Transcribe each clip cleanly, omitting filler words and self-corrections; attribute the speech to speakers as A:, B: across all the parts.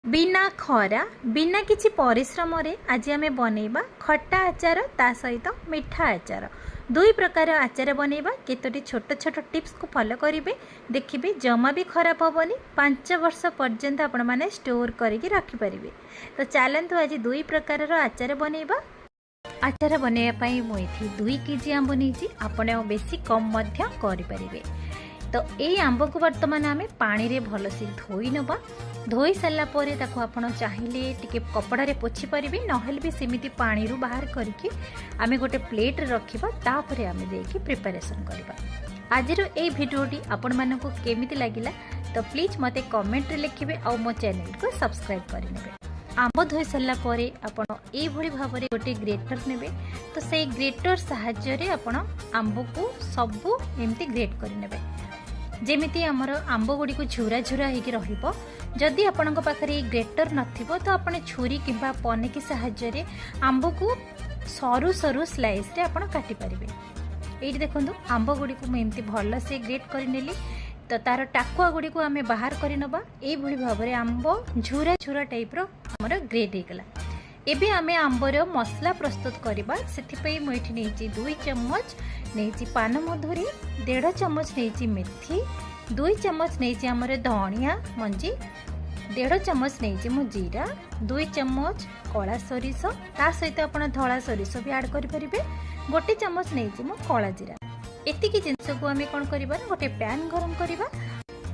A: बिना खरा बिना किसी परिश्रम रे आज आम बनैबा खट्टा आचार ता सहित मिठा आचार। दुई प्रकार आचार बनैबा केतोटी छोट छोट टिप्स को फॉलो करेंगे देखिए जमा भी खराब हेनी 5 वर्ष पर्यंत आपण मैंने स्टोर करके रखिपारे। तो चलतु आज दुई प्रकार आचार बनैबा। आचार बनवाई मुझे 2 केजी आंब नहीं आपण बेसी कम करें। तो ये आंब को बर्तमान आम पानी रे भलसे धोई नबा। धोई सारा पर आपड़ चाहिए टिके कपड़े पोछि पारे नहेले भी सेमती पानी रू बाहर करके आम गोटे प्लेट रखा तापर आम देखिए प्रिपरेशन करवा। आज ये भिडियोटी आपण मानक केमिति लागिला तो प्लीज मते कमेंट रे लिखिबे और मो चैनल को सब्सक्राइब करेंगे। आंब धोई सारा पर आपड़ ये भाव में गोटे ग्रेटर नेबे। तो से ग्रेटर साहाय्य आपड़ आंब को सबू एमती ग्रेट करें जेमिति आमर आंब गुड़ी को झुरा झुरा होगी रहिबो। जदि आपण पाखरे ग्रेटर नथिबो तो आपण छुरी किंबा पनिकी साहाय्य आंब को सरू सरू स्लाइस रे आपण काटि परिबे। एठी देखंतु आंब गुड़ी को एमती भल से ग्रेट कर नेली। तो तार टाकुआ गुड़ी को आमे बाहर कर नबा। ए भली भाव में आंब झुरा झुरा टाइप रो हमर ग्रेट हेगला। एबे आमे आंबर मसला प्रस्तुत करबा। सेथिपई मु एठी नेछि 2 चम्मच नेछि पान मधुरी, 1.5 चम्मच नेछि मेथी, 2 चम्मच नेछि हमर धनिया मंजी, 1.5 चम्मच नेछि मु जीरा, 2 चम्मच कला सरिष ता सहित आपण धला सरिष भी ऐड करि परिबे, 1 चम्मच नेछि मु कला जीरा। एतिकी जिंस को आमे कोन करबा गोटे पैन गरम करबा।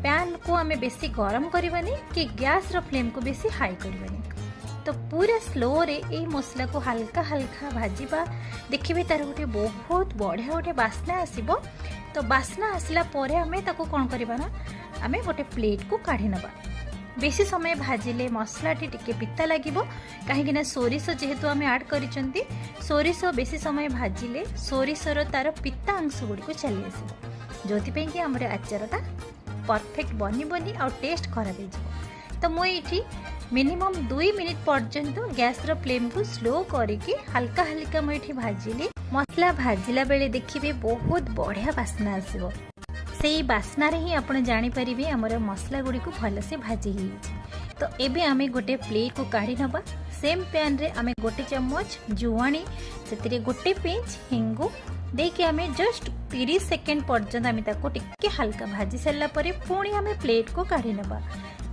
A: पैन को आमे बेसी गरम करबानी कि गैस रो फ्लेम को बेसी हाई करबानी। तो पूरा स्लो रे ए मसला को हल्का हल्का भाजीबा। देखिए तार गोटे बहुत बढ़िया गोटे बास्ना आसीबो। तो बास्ना आसला परे आमे ताको कोन करबा ना आमे गोटे प्लेट को काढी नबा। बेसी समय भाजिले मसलाटी टिके पिता लागिबो काहेकि ना सोरिष जेहेतु आमे ऐड करिसंती। सोरिष बेसी समय भाजिले सोरिषर तार पिता अंश गुडी को चली आसीबो जोति पे कि हमर आचारटा परफेक्ट बनी और टेस्ट खराब हो जाबो। तो मु एठी मिनिमम 2 मिनिट पर्यंत गैस रो फ्लेम को स्लो करके हल्का हल्का मुझे भाजिली। मसला भाजिला बेले देखिए बहुत बढ़िया बास्ना आसीबो। सेही बास्ना रे ही आपण जानि परिबे हमर मसला गुडी को भल से भाजी ही। तो एबे आमे गोटे प्लेट को काढी नबा। सेम पैन रे आमे 1 चम्मच जुआणी सेतिरे गोटे पिंच हिंगु देके आमे जस्ट 30 सेकेंड पर्यंत आमे ताको टिके हल्का भाजी सारा परे पुणी आमे प्लेट को काढी नबा।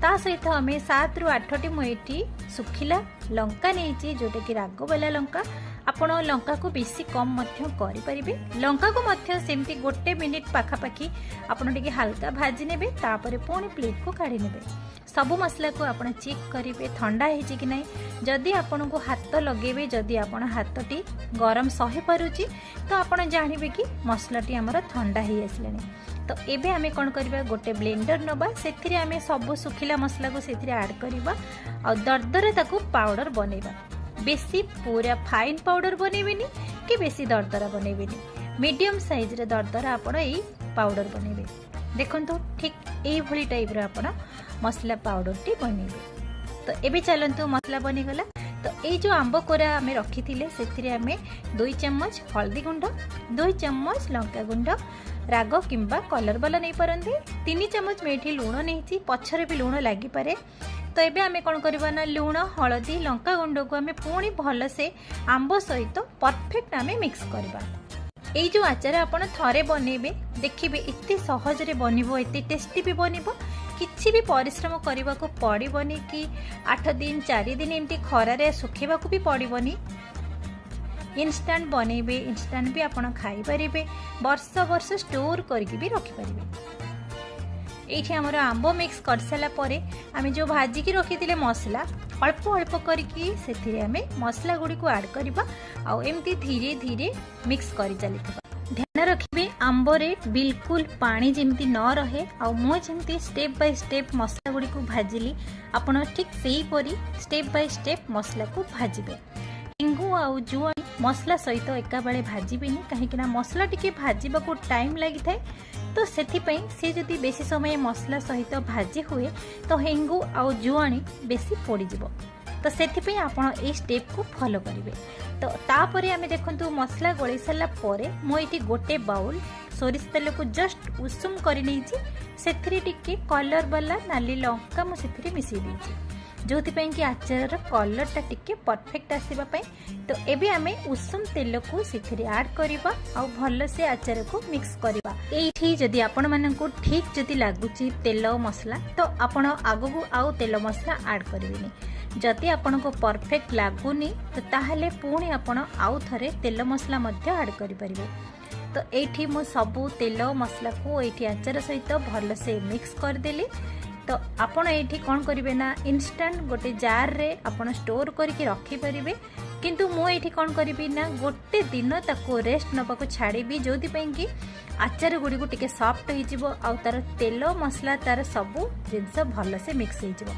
A: ता सहित आम 7 ରୁ 8टी मुठी सुखिला लंका नहीं जोटा कि राग वाला लंका। आपण लंका को बेसी कम करें। लंका को सेमती 1 मिनिट पाखापाखि आपण टिके हल्का भाजी नेबे तापरे पुणी प्लेट को काढी नेबे। सबु मसला को आपण चेक करेंगे ठंडा है कि नहीं। जदि आपण को हाथ लगेबे जदि आपण हाथटी गरम सही पारुची तो आपण जानिबे कि मसलाटी हमर ठंडा ही आसलानी। तो एबे आमे कोन करबा गोटे ब्लेंडर नबा। सेथिरे आमे सब सुखिला मसला को सेथिरे ऐड करबा और दरदरे ताको पाउडर बनेबा। बेसी पूरा फाइन पाउडर बनेबेनी कि बेसी दरदरा बनेबेनी। मीडियम साइज रे दरदरा आपण एई पाउडर बनेबे। देखंतु ठीक एई भली टाइप रे आपण मसला पाउडर टी बनेबे। तो एबे चलंतु मसला बनी गला। तो ये जो आंब कोरा आमे रखी थिले सेथिरे आमे 2 चम्मच हल्दी गुंड, 2 चम्मच लंका गुंड राग किंबा कलर वाला नहीं पारंती, 3 चम्मच मेठी लूण नहीं पछरे भी लूण लगी पारे। तो एबे आमे कोन करबा ना लूण हळदी लंका गुंड को आमे पुणी भल से आंब सहित परफेक्ट आमे मिक्स करबा। एई जो आचार आपण थरे बनेबे देखिबे एते सहज रे बनिबो, एते टेस्टी भी बनिबो। किछि भी परिश्रम करबा को पड़िबनी कि 8 दिन 4 दिन एमती खरा रे सुखेबा को भी पड़िबनी। इंस्टेंट बनेबे इंस्टेंट भी आपण खाई परिबे, वर्ष वर्ष स्टोर करके भी रखि परिबे। एठी हमर आंबो मिक्स कर साला परे आमे जो भाजी की रखी थिले मसला अल्प अल्प करके सेथिरे आमे मसला गुडी को ऐड करबा आ एमती धीरे धीरे मिक्स करि चलिबा। ध्यान रखिबे आंबरे बिल्कुल पानी जेमती न रहे आ मो जेमती स्टेप बाय स्टेप मसला गुडी को भाजिली आपण ठीक सेही परी स्टेप बाय स्टेप मसला को भाजिबे। हिंगु आ जुआणी मसला सहित एका बेले भाजिबेनी काहेकि ना मसला टिके भाजिबा को टाइम लागि थाए। तो सेथिपई से जदि बेसी समय मसला सहित भाजी हुए तो हिंगु आ जुआणी बेसी पोड़ी जिवो। तो सेथिपई आपण ए स्टेप को फॉलो करिवे। तो तापरे आमे देखंतु मसला गळी साला परे मो एठी गोटे बाउल सोरिष तेल को जस्ट उषुम करि नैछि। सेथिरे टिके कलर वाला नाली लंका मु सेथिरे मिसि देछि। जो कि आचार कलरटा टिके परफेक्ट आसवाई। तो एबे आमे उषुम तेल को से ऐड करवा आ भल से आचार को मिक्स करवा। एठी जदि आपण मानकु ठीक जदि लागुची तेल मसला तो आपण आगु आउ तेल मसला ऐड करिवेनी। जदि आपण को परफेक्ट लागुनी तो ताहले पुणी आपण आउ थरे तेल मसला मध्य ऐड करि परिबे। तो एठी मो सबू तेल मसला को एठी आचार सहित भल से मिक्स कर देली। तो आपण एठी कौन करिवे ना इंस्टेंट गोटे जार रे आपण स्टोर करके रखी परिबे। किंतु मो एठी कौन करिबी ना गोटे दिन ताको रेस्ट नबा को छाड़ीबी, जोथि पई कि आचार गुडी को टिके सॉफ्ट हो जिवो आ तार तेल मसला तार सबू जिंस भल से मिक्स हो जिवो।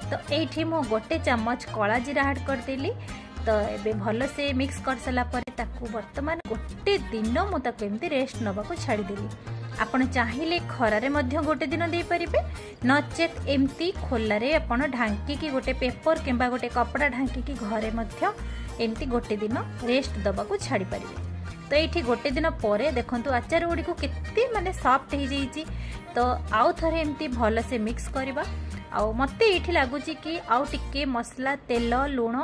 A: तो एठी मो गोटे चम्मच कला जीरा ऐड कर देली। तो एबे भल से मिक्स कर साला परे ताकू वर्तमान गोटे दिन मो ताको एमती रेस्ट नबा को छाड़ी देली। आपण चाहिए खरारे मध्य गोटे दिन दे परिबे, नचेत एमती खोलारे आपण ढांकी की गोटे पेपर किंबा गोटे कपड़ा ढांकी की घरे मध्य एमती गोटे दिन रेस्ट दबा को छाड़ी परिबे। तो ये गोटे दिन पर देखो आचार गुड़ी को केते माने सॉफ्ट हो जाइए। तो आउ थरे एमती भल से मिक्स करवा। आउ मते ये लगुच कि आउ टिके मसला तेल लुण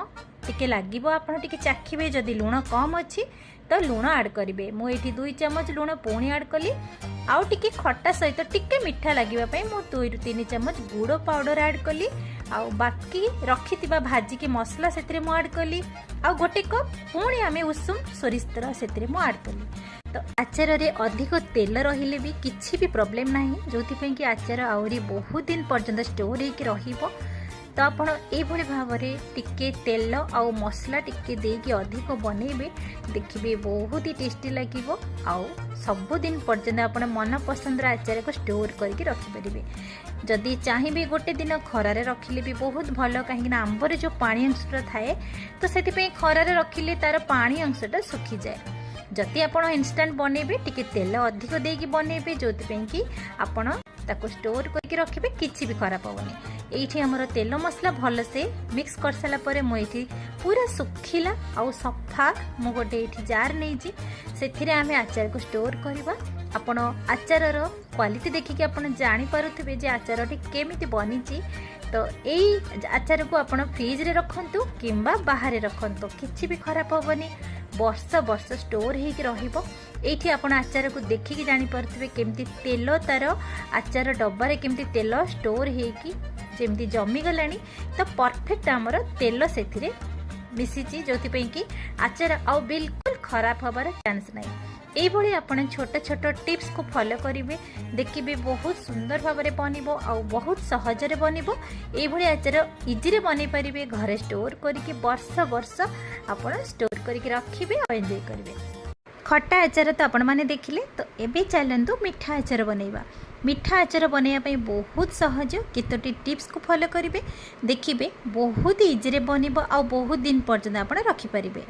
A: टिके लागिबो, आपण टिके चाखिबे। जदि लुण कम अच्छी तो लुण ऐड करेंगे। मुझे 2 चम्मच लुण पुणी ऐड कली। आउ टिके खट्टा सहित टिके मिठा लगे मु 2 ରୁ 3 चम्मच गुड़ पाउडर ऐड कली। आउ बाकी रखिथिबा भाजी के मसला से मु ऐड कली। आउ गोटे कप पुणी आमे उषुम सोरिष तेल से मु ऐड कली। तो आचार रे अधिक तेल रहिले भी किछि भी प्रॉब्लम नाही, जोथि पई कि आचार आउरी बहुत दिन पर्यंत स्टोर होके रहिबो। तो आपण एभली भाव में टिके तेल आउ मसला टिके देकी अधिक बनइबे, देखिए बहुत ही टेस्टी लगे। आउ सबुदिन पर्यंत आपण मन पसंद आचार को स्टोर करके रखिपारे। जदि चाहिए गोटे दिन खरारे रखिले भी बहुत भल, कहीं आंबर जो पानी अंशटा थाए तो से खरारे रखिले तार पानी अंशटा सुखी जाए। जदि आपण इंस्टेंट बनइबे टिके तेल अधिक देकी बनइबे, जोथि कि आपण ताको स्टोर करके रखिबे, किछि भी खराब होबनी। एठी हमर तेल मसला भल से मिक्स कर साला परे मु एठी पूरा सुखिला आउ सफा मु गोटे एठी जार नैची, सेथिरे आमे आचार को स्टोर करबा। आपण आचारर क्वालिटी देखिके आपण जानि पारुथिबे जे आचारटी केमिति बनिची। तो एई आचार को आपण फ्रिज रे रखंतु किंबा बाहर रखंतु, किछि भी खराब होबनी, वर्ष वर्ष स्टोर होके रहिबो। एठी आपण आचार को देखिके जानि पारुथिबे केमिति तेल तार आचार डब्बा रे केमिति तेल स्टोर होकी जेमती जमी गलानी। तो परफेक्ट आमर तेल सेथिरे मिसिची, जोथि पई कि आचार आउ बिल्कुल खराब होबार चांस नाही। एभली आपण छोट छोट टिप्स को फॉलो करिवे, देखिबे बहुत सुंदर भाव में बनिबो आउ बहुत सहज रे बनिबो। एभली आचार इजी रे बनै परिबे, घरे स्टोर करके वर्ष वर्ष आपण स्टोर करके रखिबे और एंजॉय करिवे। खट्टा आचार तो आपण माने देखिले। तो एबे चलंतु मिठा आचार बनैबा। मिठा आचार बनैया बहुत सहज, केतोटी टिप्स को फॉलो करिवे, देखिबे बहुत इजी रे बनिबो आ बहुत दिन पर्यंत आपण रखि परिबे।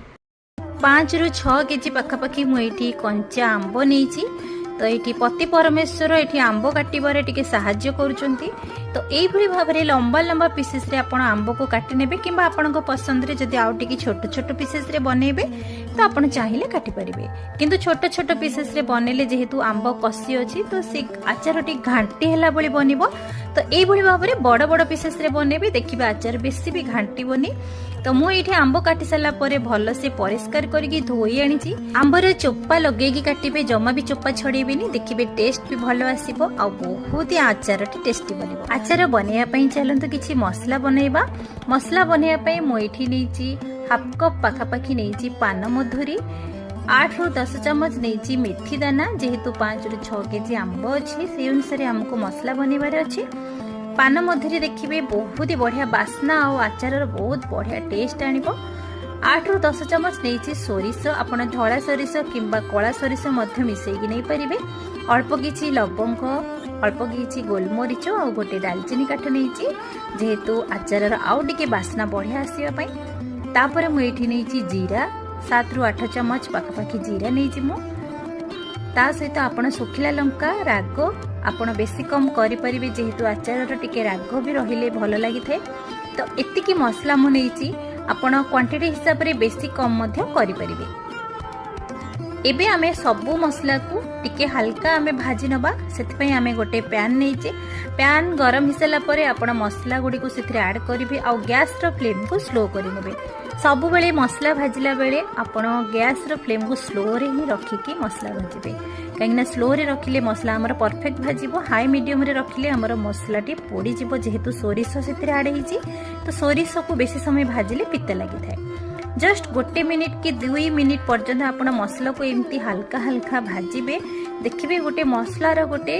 A: 5 ରୁ 6 केजी पाखापाखि मुझे कंचा आंब नहीं। तो ये पति परमेश्वर ये आंब काटबारे टिके साहाय्य करुचंती। तो यही भाव में लंबा लंबा पीसेस रे आपण आंब को काटी नेबे, किंबा आपण पसंद रे जदि आउ टिके छोट छोट पीसेस रे बनेबे तो आपण चाहिए काटी परिबे। किंतु छोट छोट पीसेस रे बनेले जेहेतु आंब कसी अछि तो से आचार टी घांटी हैला बळी बनिबो। तो यही भाव में बड़ बड़ पीसेस रे बनेबे, देखिबे आचार बेसी भी घांटीबोनी। तो मु ये आंब काटी सारा पर भल से परिष्कार करके धोई आनी। आंबर चोपा लगे काटे, जमा भी चोपा छड़ेबेनी, देखिए टेस्ट भी भल आसो आ बहुत ही आचार टेस्टी बन। आचार बनवाई चलते किसी मसला बनइबा। मसला बनवाई मुझे नहीं हाफ कप पाखापाखि नहीं पान मधुरी, 8 ରୁ 10 चम्मच नहीं मेथी दाना। जेहेतु 5 ରୁ 6 केजी आंब अच्छी से अनुसार आमको मसला बनइबार अच्छी। पान मधुरी देखिए बहुत ही बढ़िया बास्ना और आचार बहुत बढ़िया टेस्ट आनिबो। 8 ରୁ 10 चम्मच नहीं सोरिष, आपण धला सोरिष किंबा कला सोरिष मिसेकी नहीं पारे। अल्प किछि लवंग, अल्प किछि गोलमरीच और गोटे दालचीनी काठ नहीं, जेहेतु आचार आउ टिके बास्ना बढ़िया आसवाई। तापर मुझे नहीं जीरा 7 ରୁ 8 चम्मच पाखापाखि जीरा नहीं मु। ता सहित आपण सुखिला लंका राग आपण बेसी कम करि परिबे, जेहेतु आचार टिके राग भी रहिले भल लागि थाए। तो एतिकी मसला मु नहीं आपण क्वांटिटी हिसाब रे बेसी कम मध्य करि परिबे। एबे आमे सबू मसला को टिके हल्का आमे भाजी नबा सेति आमे गोटे पैन नहींचे पैन गरम हिसाला परे आपण मसला गुडी को सेथरे ऐड करिवे आ गैस रो फ्लेम को स्लो करि नेबे। सबु बेले मसला भाजिला बेले आपण गैस रो फ्लेम को स्लो रे ही रखिकी मसला भाजिबे कहीं स्लो रे रखिले मसला हमर परफेक्ट भाजिबो। हाई मीडियम रे रखिले हमर मसला टी पोड़ी जिवो जेहेतु सोरिष सेथरे ऐड हिची तो सोरिष को बेसी समय भाजिले पित्त लागि थाए। जस्ट गोटे मिनिट कि 2 मिनिट पर्यंत आपण मसला को एमती हल्का हल्का भाजिबे देखिबे गोटे मसलार गोटे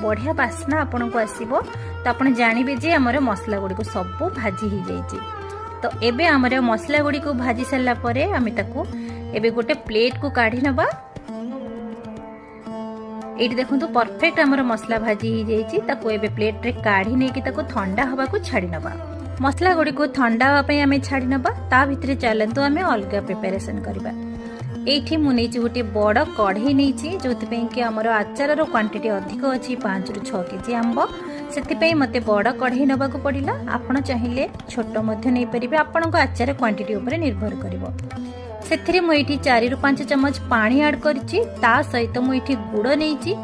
A: बढ़िया बास्ना आपण को आसीबो तो आपण जानिबे जे हमर मसला गुडी को सब भाजी ही जाईची। तो एबे हमर मसला गुडी को भाजी सारला परे आमे ताको एबे गोटे प्लेट को काढी नबा। एटी देखंतु परफेक्ट हमर मसला भाजी ही जाईची ताको एबे प्लेट रे काढी नै कि ताको ठंडा हवा को छाडी नबा। मसला गुडी को ठंडा हवा पई आमे छाडी नबा ता भितरे चलंतु आमे अलगा प्रिपरेशन करबा। एठी मु नेची गोटे बड़ कढ़ई नेची जोति पई कि हमर आचार रो क्वांटिटी अधिक अछि 5 रु 6 केजी आंबो सेति पई मते बड़ कढ़ई नबा को पडिला। आपण चाहिले छोट मध्य नै परिबे आपण को आचार क्वांटिटी ऊपर निर्भर करिवो। सेथिरे मु एठी 4 रु 5 चम्मच पानी ऐड करछि ता सहित मु एठी गुड़ नेची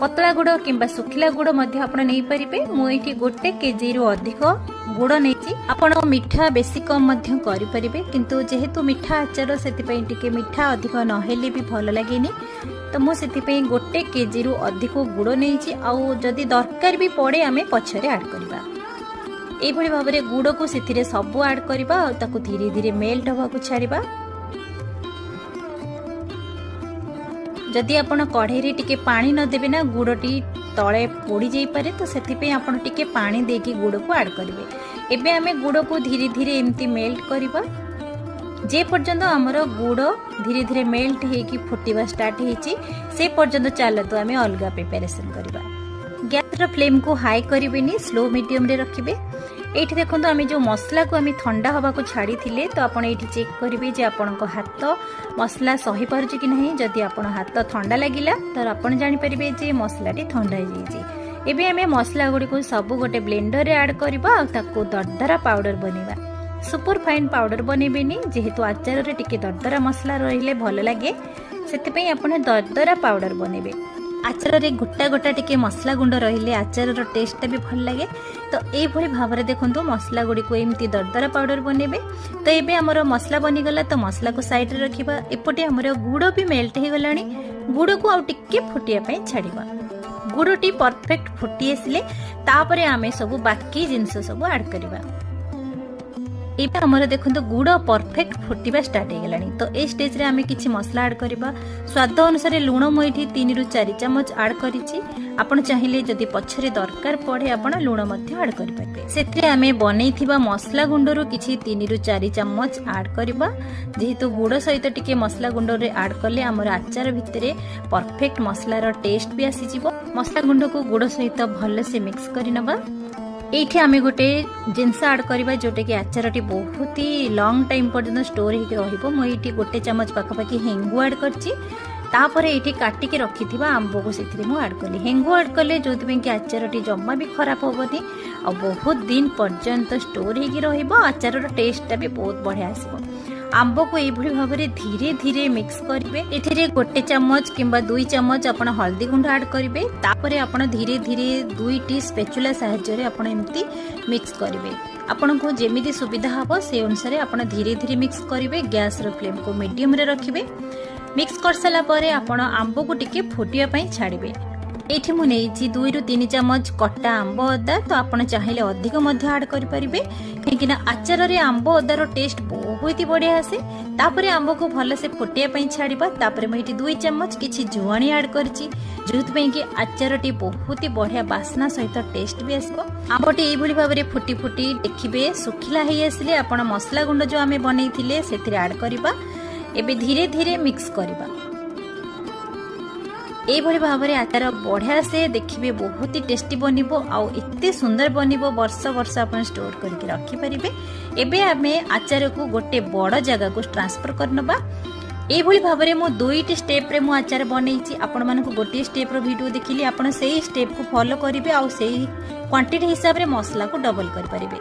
A: पतला गुड़ किंबा सुखिला गुड़ मध्य आपण नै परिबे। मु एठी गोटे केजी रु अधिक गुड़ नेची आपण मिठा बेसी कम मध्य करि परिबे किंतु जेहेतु मिठा आचार सेति पई टिके मिठा अधिक न हेले भी भल लागेनी तो मु सेति पई गोटे केजी रु अधिक गुड़ नेची आ जदी दरकार भी पड़े आमे पछरे ऐड करबा। एई भली भाबरे गुड़ को सेथिरे सब ऐड करबा आ ताकू धीरे धीरे मेल्ट होबा को छाड़ीबा। जदि आपण कढ़ई रे टिके पानी न देबे ना गुड़टी तळे पोड़ी जाई पारे तो सेति पे आपण टिके पानी देकी गुड़ को ऐड करिवे। एबे आमे गुड़ को धीरे धीरे एम्ति मेल्ट करिबा जे पर्यंत हमर गुड़ धीरे धीरे मेल्ट हेकी फुटिबा स्टार्ट हेची से पर्यंत चलतो आमे अलगा प्रिपरेशन करिबा। गैस रो फ्लेम को हाई करिवेनी स्लो मीडियम रे रखिबे। एठी देखंतु आमे जो मसला को आमे ठंडा हवा को छाड़ी थिले तो आपण एठी चेक करिवे जे आपण को हाथ मसला सही पारुची कि नहीं। जदि आपण हाथ ठंडा लागिला तो आपण जानि परिबे जे मसलाटी ठंडा हो जाईची। एबे आमे मसला गुडी को सब गोटे ब्लेंडर रे ऐड करबा आ ताको दरदरा पाउडर बनेबा। सुपर फाइन पाउडर बनेबेनी जेहेतु आचार रे टिके दरदरा मसला रहिले भल लागे सेति पई आपण दरदरा पाउडर बनेबे। आचार रे गोटा गोटा टिके मसला गुंड रहिले आचार रो टेस्ट भी भल लागे तो ए भली भाबरे देखंतु मसला गुडी को एमती दरदरा पाउडर बनेबे। तो एबे हमर मसला बनी गला तो मसला को साइड रे रखिबा। एपटे हमर गुड़ भी मेल्ट हे गलानी गुड़ को आ टिके फुटिया पई छाड़ीबा। गुड़टी परफेक्ट फुटी आसिले तापरे आमे सब बाकी जिंस सब ऐड करबा। एबे हमर देखंतु गुड़ परफेक्ट फुटिबा स्टार्ट हे गलानी तो ए स्टेज रे आमे किछि मसला ऐड करबा। स्वाद अनुसार लूण मु एठी 3 रु 4 चम्मच ऐड करिछि। आपण चाहिले जदि पछरे दरकार पड़े आपण लूण मध्य ऐड करि पाबे। सेत्रे आमे बनेइथिबा मसला गुंडरू किछि 3 रु 4 चम्मच ऐड करबा। जेहेतु गुड़ सहित टिके मसला गुंड रे ऐड करले हमर आचार भितरे परफेक्ट मसला रो टेस्ट भी आसी जिवो। मसला गुंड को गुड़ सहित भल से मिक्स करि नबा। एठी आमे गोटे जिनस ऐड करबा जोटे कि आचारटी बहुत ही लॉन्ग टाइम पर्यंत स्टोर हेके रहिबो। मु एठी गोटे चम्मच पाखापाखि हेंगु ऐड करछि तापर एठी काटी के रखिथिबा आंबो को सेथिरे मु ऐड करली। हेंगु ऐड करले जोति पे कि आचारटी जम्मा भी खराब होबनी आ बहुत दिन पर्यंत स्टोर हेके रहिबो। आचार रो टेस्ट भी बहुत बढ़िया आसीबो। आंबो को एभली भाबरे धीरे धीरे मिक्स करिवे। एथिरे गोटे चम्मच किंबा 2 चम्मच आपण हल्दी गुंड ऐड करिवे। तापरे आपण धीरे धीरे 2टी स्पैचुला सहायता रे आपण एम्ति मिक्स करिवे। आपण को जेमिति सुविधा हबो से अनुसार आपण धीरे धीरे मिक्स करिवे। गैस रो फ्लेम को मीडियम रे रखिवे। मिक्स कर साला परे आपण आंबो को टिके फुटिया पई छाड़िवे। एठी मु नेछि 2 रु 3 चम्मच कट्टा आंबो अदा तो आपण चाहिले अधिक मध्य ऐड करि परिबे किना आचार रे आंबो अदा रो टेस्ट बहुत ही बढ़िया आसे। तापरे आंबो को भल से फुटिया पई छाड़िबा। तापरे मु एठी 2 चम्मच किछि जुआणी ऐड करछि जोति पई कि आचारटी बहुत ही बढ़िया बास्ना सहित टेस्ट भी आसबो। आंबोटी एई भली भाबरे फुटी फुटी देखिबे सुखिला हेई आसिले आपण मसला गुंड जो आमे बनेइथिले सेथिरे ऐड करिबा। एबे धीरे धीरे मिक्स करिबा। एई भली भाबरे आचार बढ़िया से देखिबे बहुत ही टेस्टी बनिबो आ एते सुंदर बनिबो वर्ष वर्ष आपण स्टोर करके रखि परिबे। एबे आमे आचार को गोटे बड़ जगह को ट्रांसफर करनबा। एई भली भाबरे मु 2टी स्टेप रे मु आचार बनैछि। आपण मानको गोटे स्टेप रो वीडियो देखिली आपण सेही स्टेप को फॉलो करिवे आ सेही क्वांटिटी हिसाब रे मसला को डबल कर परिबे।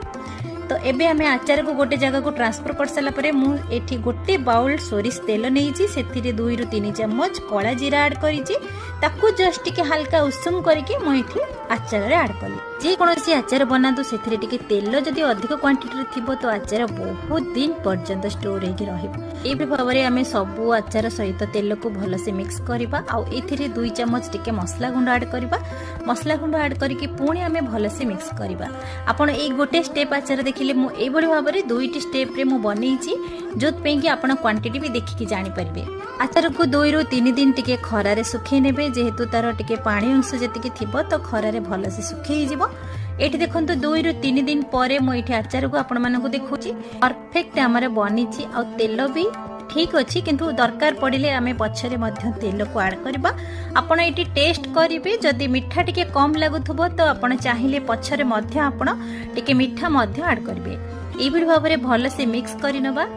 A: तो एबे आमे आचार को गोटे जगह को ट्रांसफर कर सारा पर मुझे गोटे बाउल सोरिष तेल नहीं से 2 ରୁ 3 चम्मच कला जीरा ऐड करी जस्ट टिके हल्का उषुम करके मुझे आचार रे ऐड कली। जे कोनोसी आचार बनातु से तेल जदि अधिक क्वांटिटी थी तो आचार बहुत दिन पर्यंत स्टोर होगी रही भाव में आम सबू आचार सहित तेल को भलसे मिक्स करवा आउ 2 चम्मच टिके मसला गुंड ऐड करवा। मसला गुंड ऐड करके पुणी आम भलसे मिक्स करवा। आपण ए गोटे स्टेप आचार देखिले मु ए बड़ी भाव में 2टी स्टेप रे मु बनईची जोथपे कि आपण क्वांटिटी भी देखिकी जानि परिबे। आचार को 2 ରୁ 3 दिन टिके खरा रे सुखै नेबे जेहेतु तार टिके पानी अंश जतिके थिबो तो खरा रे भलसे सुखै जिवो। एठी देखंतु 2 ରୁ 3 दिन परे मु एठी आचार को आपण मानकु देखुची परफेक्ट हमरे बनीची आ तेल भी ठीक अच्छी किंतु दरकार पड़े आम पछरे मध्य तेल को ऐड करबा। आपण एटी टेस्ट करिवे जदि मीठा टिके कम लागुथबो तो आपण चाहिए पछरे मध्य आपण टिके मीठा मध्य ऐड करिवे। एबि भाव में भल से मिक्स करिनबा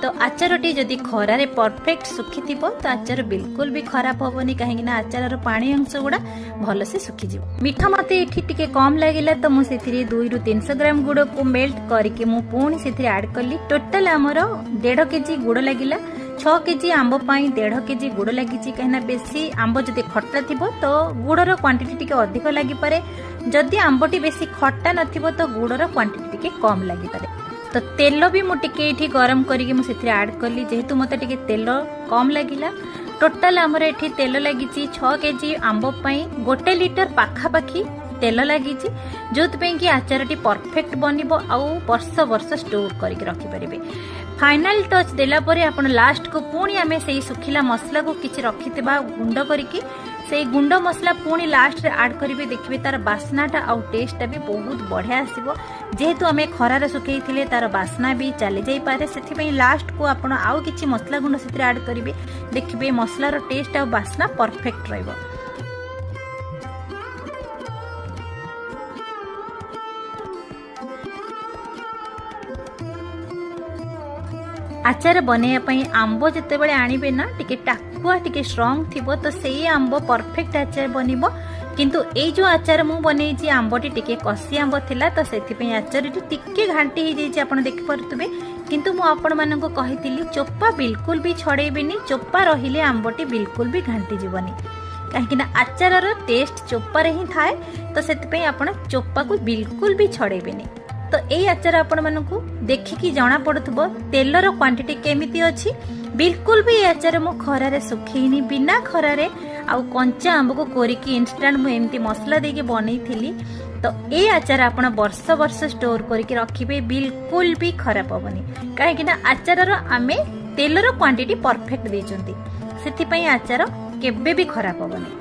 A: तो आचारटी जदि खरारे परफेक्ट सुखी थी तो आचार बिल्कुल भी खराब हेनी कहीं आचार पानी अंश गुड़ा भल से सुखीज। मीठा मत ये कम लगे तो मुझे 2 ରୁ 300 ग्राम गुड़ को मेल्ट करके पुणी से ऐड कली। टोटाल आमर 1.5 केजी गुड़ लगिला। 6 केजी आंब 1.5 केजी गुड़ लगी कहीं बेसी आंब जदि खट्टा थी तो गुड़र क्वांटिटी टी अधिक लगिपे। जदि आंबटी बेसी खट्टा नथिबो तो गुड़र क्वांटिटी टी कम लगिपे। तो तेल भी मुझे गरम करके मुझे ऐड कली जेहेतु मत टे तेल कम लगिला। टोटाल आमर ये तेल लगी 6 केजी आंब 1 लीटर पाखापाखी तेल लगी जो कि आचारटी परफेक्ट बनब आउ वर्ष वर्ष स्टोर करके रखिपारे। फाइनल टच देलापर आपण लास्ट को पुणी आम से सुखिला मसला को किसी रखि गुंड करके से गुंड मसला पुणी लास्ट रे ऐड करेंगे। देखिए तार बास्नाटा आउ टेस्टा भी बहुत बढ़िया आसो जेहेतु आम खरार सुखे तार बास्ना भी चली जापे से लास्ट को आपण आउ किसी मसला गुंड से ऐड करेंगे। देखिए मसलार टेस्ट आ बास्ना परफेक्ट रहिबो। आचार बनवाई आंब जिते बड़े आणबे ना टिके टाकुआ टिके स्ट्रॉन्ग थिबो तो सेई आंब परफेक्ट आचार बनिबो। किंतु ए जो आचार मु बनैछि आंबटी टिके कसी आंब थिला तो सेथिपई आचारटी टिके घांटी हे जाइछि आपण देखि परतुबे। किंतु मु आपण मानको कहितिली चोपा बिल्कुल भी छड़ेबेनी। चोपा रहिले आंबटी बिल्कुल भी घांटी जीवनी कहीं आचार टेस्ट चोपा रे ही थाए तो सेथिपई आपण चोपा को बिल्कुल भी छड़ेबेनी। तो यही आचार आपण मानकु देखिकी जना पड़ुथबो तेलर क्वांटिटी केमिति अछि। बिल्कुल भी आचार मु खरारे सुखैनी बिना खरारे आउ कंचा आंब को कोरिकी इंस्टेंट मु एमती मसला देके बनैथिली। तो ये आचार आपण वर्ष वर्ष स्टोर करके रखिबे बिल्कुल भी खराब हेबनी कहीं आचार आमे तेलर क्वांटिटी परफेक्ट देचंती सेथिपई आचार केबे भी खराब हेबनी।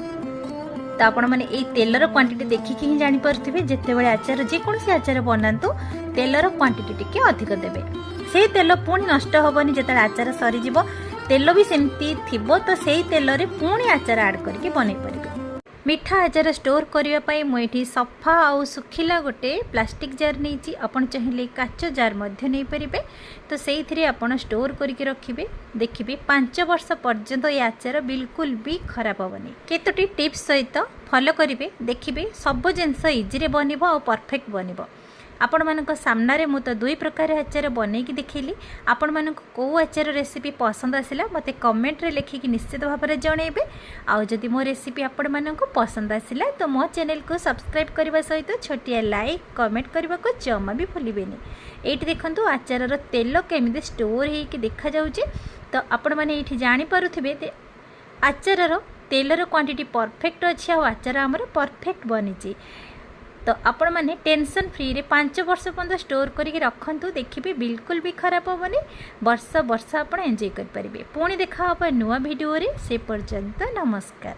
A: तो आपण मैंने ये तेलर क्वांटिटी देखिकी ही जानी पारुथिबे जेते बेले आचार जेकोसी आचार बनातु तेलर क्वांटिटी टिके अधिक देबे से तेल पुणी नष्ट हेबनी। जेते आचार सरी जिवो तेल भी सेमती थिबो तो सेही तेल रे पुणी आचार ऐड करके बनै परिबे। मीठा आचार स्टोर करने मुझे सफा आउ सुखिला गोटे प्लास्टिक जार नहीं आपन चाहिए काच जार मध्य नहीं पारे तो से आपन स्टोर करके रखिए। देखिए 5 वर्ष पर्यंत ये आचार बिल्कुल भी खराब हेनी। केतोटी टिप्स सहित फॉलो करेंगे देखिए सब जिनस इजी बनब और परफेक्ट बनब। आपण मानक सामने मु तो 2 प्रकार आचार बनईकी देखली। आपण मानक को आचार रेसिपी पसंद आसिला मते कमेंट रे लिखिकी निश्चित भाव में जनइबे। आउ जदि मो रेसिपी आपण मानक पसंद आसिला तो मो चैनल को सब्सक्राइब करबा सहित छोटिया लाइक कमेंट करबा को जमा भी भूलिबेनी। एठी देखंतु आचार तेल केमिति स्टोर हेकी देखा जाउची तो आपण माने एठी जानि पारुथिबे ते आचार तेलर क्वांटिटी परफेक्ट अछि आ आचार हमर परफेक्ट बनिची। तो आपण मैंने टेंशन फ्री रे 5 वर्ष पर्यंत स्टोर करके रखंतु देखिए बिल्कुल भी खराब हेनी। वर्ष वर्ष आप एंजॉय कर पारिबे। पुणी देखा नुआ वीडियो रे से पर्यंत नमस्कार।